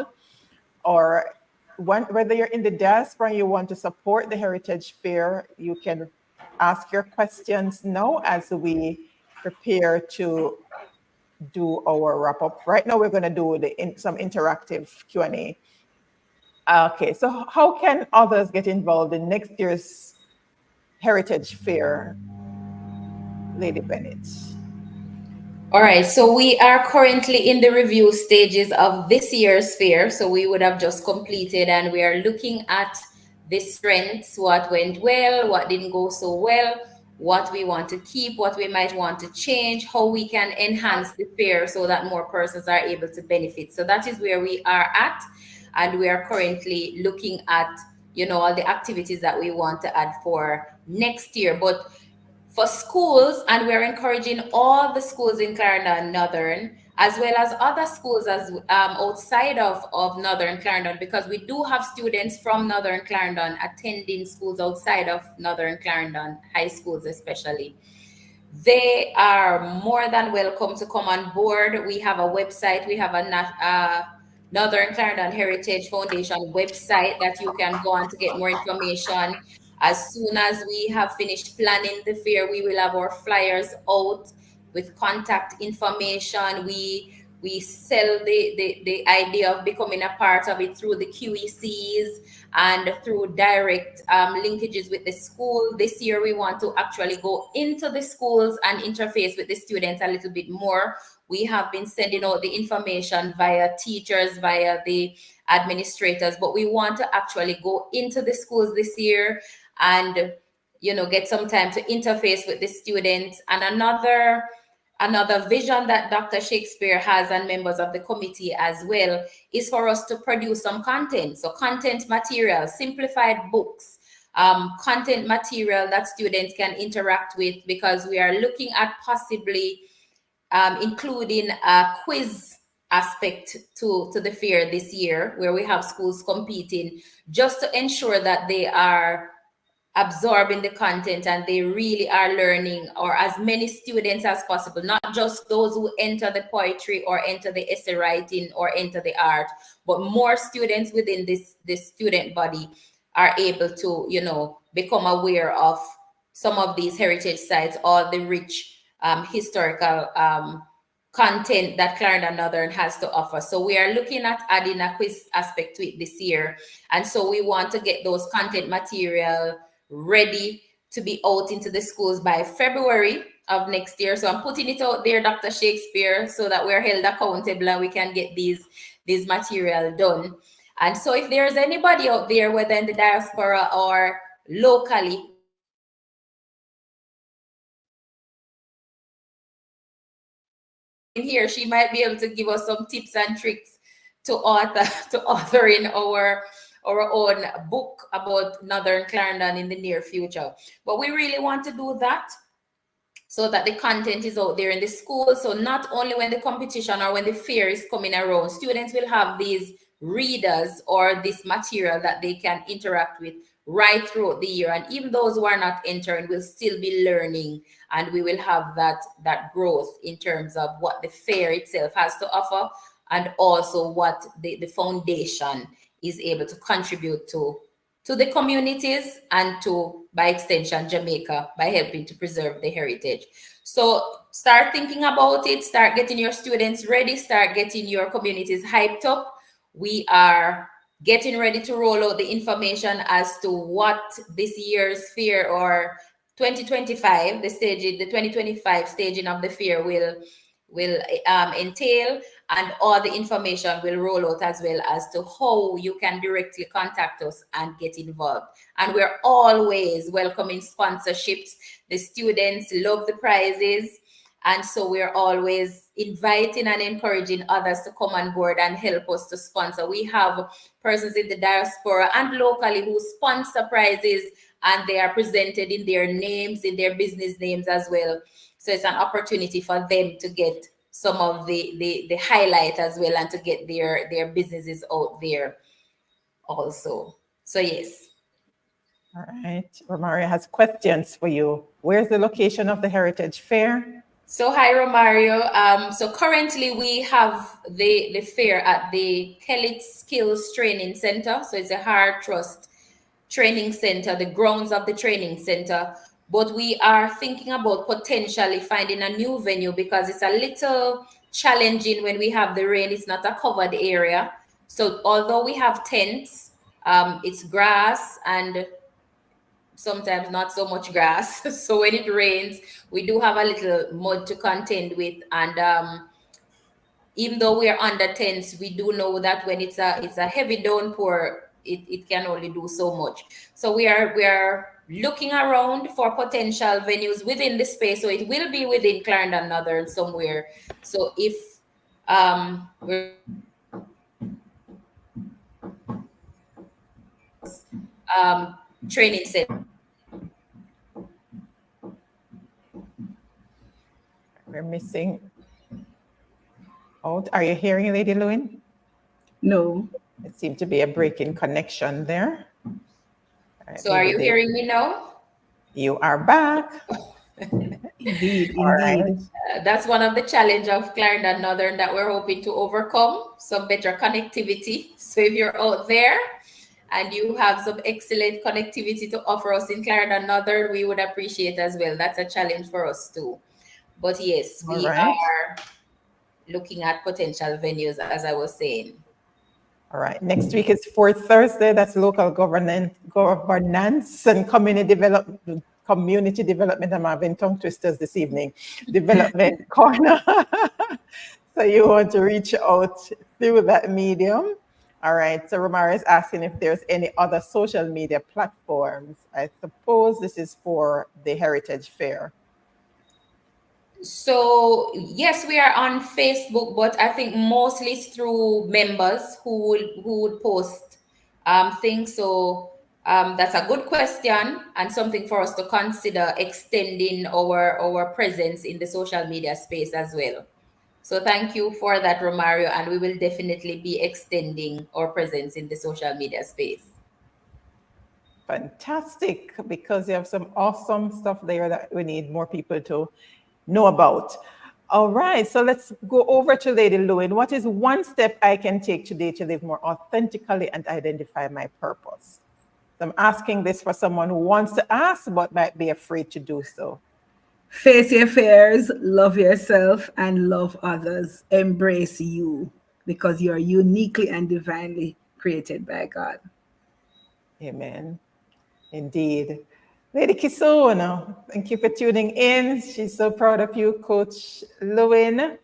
or whether you're in the diaspora and you want to support the Heritage Fair, you can ask your questions now as we prepare to do our wrap up. Right now, we're going to do some interactive Q&A. Okay, so how can others get involved in next year's Heritage Fair, Lady Bennett? All right, so we are currently in the review stages of this year's fair. So we would have just completed, and we are looking at the strengths, what went well, what didn't go so well, what we want to keep, what we might want to change, how we can enhance the fair so that more persons are able to benefit. So that is where we are at, and we are currently looking at, all the activities that we want to add for next year. But for schools, and we're encouraging all the schools in Clarendon Northern, as well as other schools as outside of Northern Clarendon, because we do have students from Northern Clarendon attending schools outside of Northern Clarendon, high schools especially. They are more than welcome to come on board. We have a website. We have a Northern Clarendon Heritage Foundation website that you can go on to get more information. As soon as we have finished planning the fair, we will have our flyers out with contact information. We sell the idea of becoming a part of it through the QECs and through direct linkages with the school. This year, we want to actually go into the schools and interface with the students a little bit more. We have been sending out the information via teachers, via the administrators, but we want to actually go into the schools this year and get some time to interface with the students. And another vision that Dr. Shakespeare has, and members of the committee as well, is for us to produce some content. So content material, simplified books, content material that students can interact with, because we are looking at possibly including a quiz aspect to the fair this year, where we have schools competing, just to ensure that they are absorbing the content and they really are learning, or as many students as possible, not just those who enter the poetry or enter the essay writing or enter the art, but more students within this student body are able to become aware of some of these heritage sites, or the rich historical content that Clarendon Northern has to offer. So we are looking at adding a quiz aspect to it this year, and so we want to get those content material ready to be out into the schools by February of next year. So I'm putting it out there, Dr. Shakespeare, so that we're held accountable and we can get these material done. And so if there's anybody out there, whether in the diaspora or locally, in here, she might be able to give us some tips and tricks to authoring our own book about Northern Clarendon in the near future. But we really want to do that so that the content is out there in the school. So not only when the competition or when the fair is coming around, students will have these readers or this material that they can interact with right throughout the year. And even those who are not entering will still be learning, and we will have that growth in terms of what the fair itself has to offer, and also what the foundation is able to contribute to the communities, and to, by extension, Jamaica, by helping to preserve the heritage. So start thinking about it, start getting your students ready, start getting your communities hyped up. We are getting ready to roll out the information as to what this year's fair, or 2025, the 2025 staging of the fair will entail, and all the information will roll out, as well as to how you can directly contact us and get involved. And we're always welcoming sponsorships. The students love the prizes, and so we're always inviting and encouraging others to come on board and help us to sponsor. We have persons in the diaspora and locally who sponsor prizes, and they are presented in their names, in their business names as well. So it's an opportunity for them to get some of the highlight as well, and to get their businesses out there also. So yes. All right. Romario has questions for you. Where's the location of the Heritage Fair? So hi, Romario. So currently we have the fair at the Kelly Skills Training Center. So it's a Hard Trust Training Center, the grounds of the training center. But we are thinking about potentially finding a new venue, because it's a little challenging when we have the rain. It's not a covered area. So although we have tents, It's grass and sometimes not so much grass. So when it rains, we do have a little mud to contend with. And even though we are under tents, we do know that when it's a heavy downpour, it can only do so much. So we are looking around for potential venues within the space. So it will be within Clarendon Northern somewhere. So if we're training center. We're missing out. Are you hearing Lady Lewin? No. It seemed to be a break in connection there. All right, So are maybe you hearing me now? You are back. Indeed, All right. indeed. That's one of the challenge of Clarendon Northern that we're hoping to overcome, some better connectivity. So if you're out there and you have some excellent connectivity to offer us in Clarendon Northern, we would appreciate as well. That's a challenge for us too. But yes, All we right. are looking at potential venues, as I was saying. All right. Next week is fourth Thursday. That's local governance and community development. I'm having tongue twisters this evening. Development corner. So you want to reach out through that medium. All right. So Romara is asking if there's any other social media platforms. I suppose this is for the Heritage Fair. So yes, we are on Facebook, but I think mostly it's through members who would post things. So that's a good question and something for us to consider extending our presence in the social media space as well. So thank you for that, Romario, and we will definitely be extending our presence in the social media space. Fantastic, because you have some awesome stuff there that we need more people to know about. All right, so let's go over to Lady Lewin. What is one step I can take today to live more authentically and identify my purpose? I'm asking this for someone who wants to ask but might be afraid to do so. Face your fears, love yourself, and love others. Embrace you because you are uniquely and divinely created by God. Amen. Indeed. Lady Kisona, thank you for tuning in. She's so proud of you, Coach Lewin.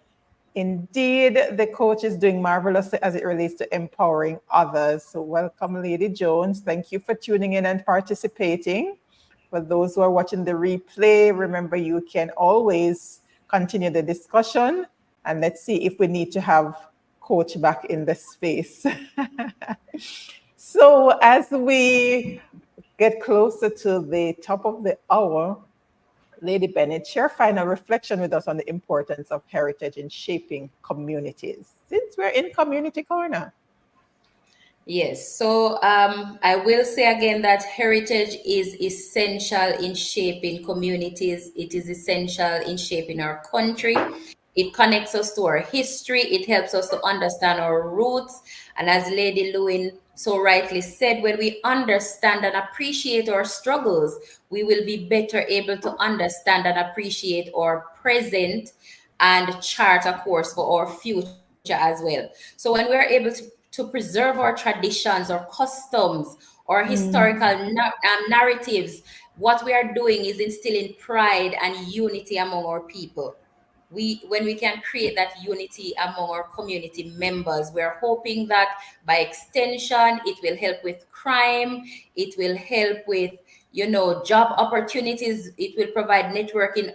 Indeed, the coach is doing marvelously as it relates to empowering others. So welcome, Lady Jones. Thank you for tuning in and participating. For those who are watching the replay, remember you can always continue the discussion. And let's see if we need to have Coach back in the space. So as we get closer to the top of the hour, Lady Bennett, share final reflection with us on the importance of heritage in shaping communities, since we're in Community Corner. Yes, so I will say again that heritage is essential in shaping communities. It is essential in shaping our country. It connects us to our history. It helps us to understand our roots. And as Lady Lewin so rightly said, when we understand and appreciate our struggles, we will be better able to understand and appreciate our present and chart a course for our future as well. So when we're able to preserve our traditions, our customs, or historical narratives, what we are doing is instilling pride and unity among our people. When we can create that unity among our community members, we're hoping that by extension, it will help with crime, it will help with, job opportunities, it will provide networking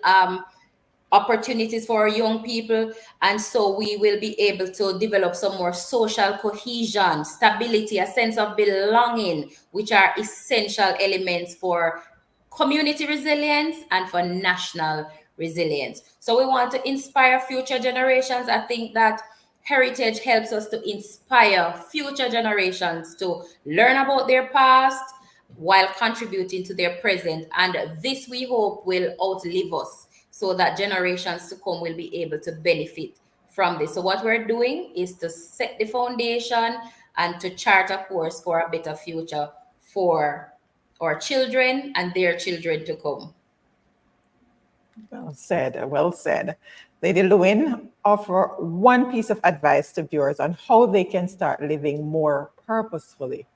opportunities for our young people, and so we will be able to develop some more social cohesion, stability, a sense of belonging, which are essential elements for community resilience and for national resilience. So we want to inspire future generations. I think that heritage helps us to inspire future generations to learn about their past while contributing to their present, and this we hope will outlive us, so that generations to come will be able to benefit from this. So what we're doing is to set the foundation and to chart a course for a better future for our children and their children to come. Well said, well said. Lady Lewin, offer one piece of advice to viewers on how they can start living more purposefully.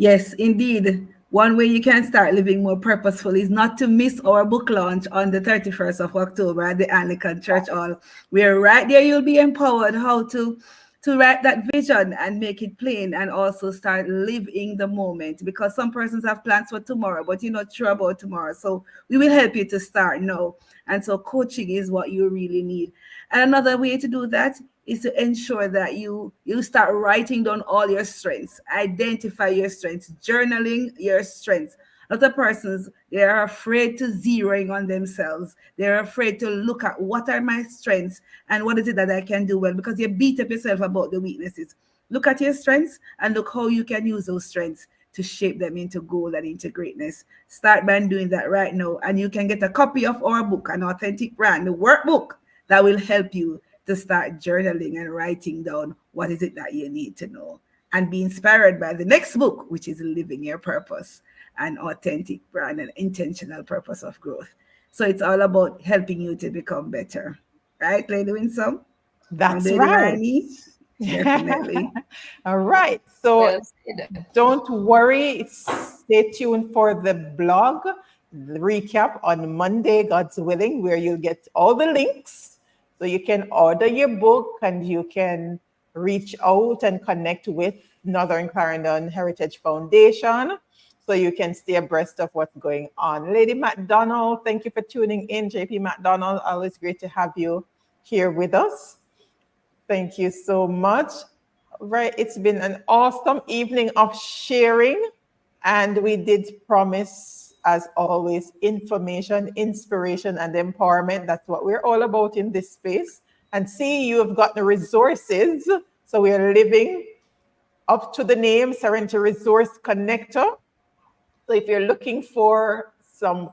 Yes, indeed. One way you can start living more purposefully is not to miss our book launch on the 31st of October at the Anglican Church Hall. Where right there you'll be empowered how to write that vision and make it plain, and also start living the moment, because some persons have plans for tomorrow but you're not sure about tomorrow. So we will help you to start now. And so coaching is what you really need. And another way to do that is to ensure that you start writing down all your strengths, identify your strengths, journaling your strengths. Other persons, they are afraid to zeroing on themselves. They're afraid to look at what are my strengths and what is it that I can do well, because you beat up yourself about the weaknesses. Look at your strengths and look how you can use those strengths to shape them into goal and into greatness. Start by doing that right now. And you can get a copy of our book, An Authentic Brand, the workbook that will help you to start journaling and writing down what is it that you need to know, and be inspired by the next book, which is Living Your Purpose, an authentic brand and intentional purpose of growth. So it's all about helping you to become better. Right, Lady Winsome? And That's Lady right. Rhynee? Definitely. All right. So Well said. don't worry. Stay tuned for the blog the recap on Monday, God's willing, where you'll get all the links. So you can order your book and you can reach out and connect with Northern Clarendon Heritage Foundation so you can stay abreast of what's going on. Lady McDonald, thank you for tuning in. JP McDonald, always great to have you here with us. Thank you so much. Right, it's been an awesome evening of sharing, and we did promise, as always, information, inspiration, and empowerment. That's what we're all about in this space. And see, you have got the resources. So we are living up to the name, Serenity Resource Connector. So if you're looking for some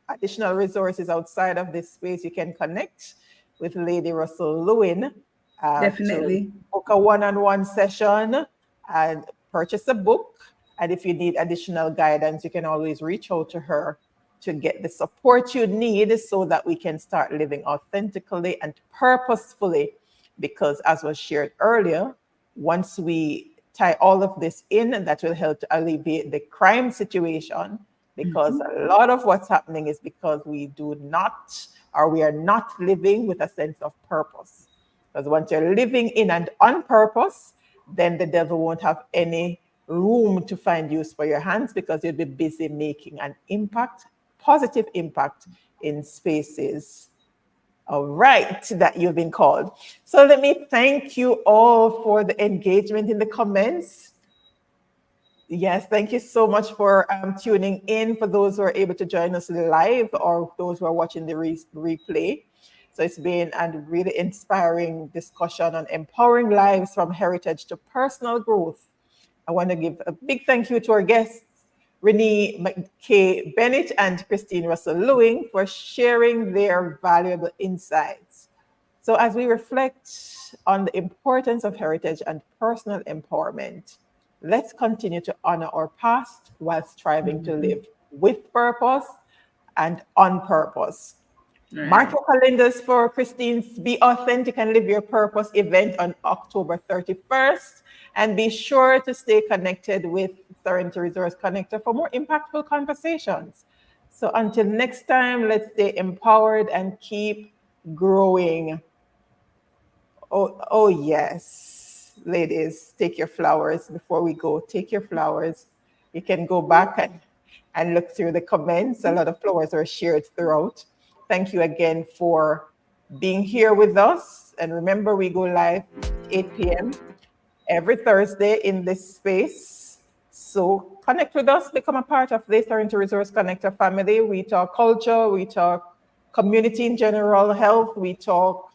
additional resources outside of this space, you can connect with Lady Russell-Lewin to Definitely. book a one-on-one session and purchase a book. And if you need additional guidance, you can always reach out to her to get the support you need so that we can start living authentically and purposefully. Because as was shared earlier, once we tie all of this in, that will help to alleviate the crime situation, because a lot of what's happening is because we do not, or we are not living with a sense of purpose. Because once you're living in and on purpose, then the devil won't have any room to find use for your hands, because you'll be busy making an impact, positive impact in spaces, all right, that you've been called. So let me thank you all for the engagement in the comments. Yes, thank you so much for tuning in, for those who are able to join us live or those who are watching the replay. So it's been a really inspiring discussion on empowering lives from heritage to personal growth. I want to give a big thank you to our guests, Rhynee McKay Bennett and Christine Russell-Lewin, for sharing their valuable insights. So as we reflect on the importance of heritage and personal empowerment, let's continue to honor our past while striving to live with purpose and on purpose. Mark Right. your calendars for Christine's Be Authentic and Live Your Purpose event on October 31st. And be sure to stay connected with Serenity Resource Connector for more impactful conversations. So until next time, let's stay empowered and keep growing. Oh yes, ladies, take your flowers before we go. Take your flowers. You can go back and look through the comments. A lot of flowers are shared throughout. Thank you again for being here with us. And remember, we go live 8 p.m. every Thursday in this space. So connect with us, become a part of the Serenity Resource Connector family. We talk culture, we talk community in general, health, we talk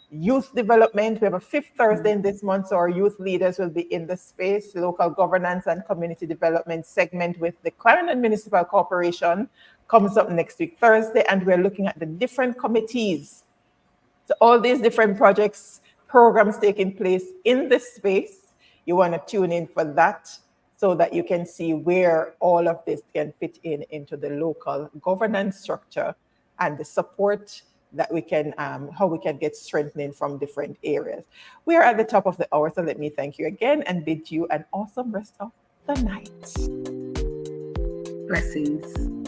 youth development. We have a fifth Thursday in this month, so our youth leaders will be in the space. Local governance and community development segment with the Clarendon Municipal Corporation comes up next week, Thursday, and we're looking at the different committees. So all these different projects, programs taking place in this space. You want to tune in for that so that you can see where all of this can fit into the local governance structure and the support that we can, how we can get strengthening from different areas. We are at the top of the hour, so let me thank you again and bid you an awesome rest of the the night. Blessings.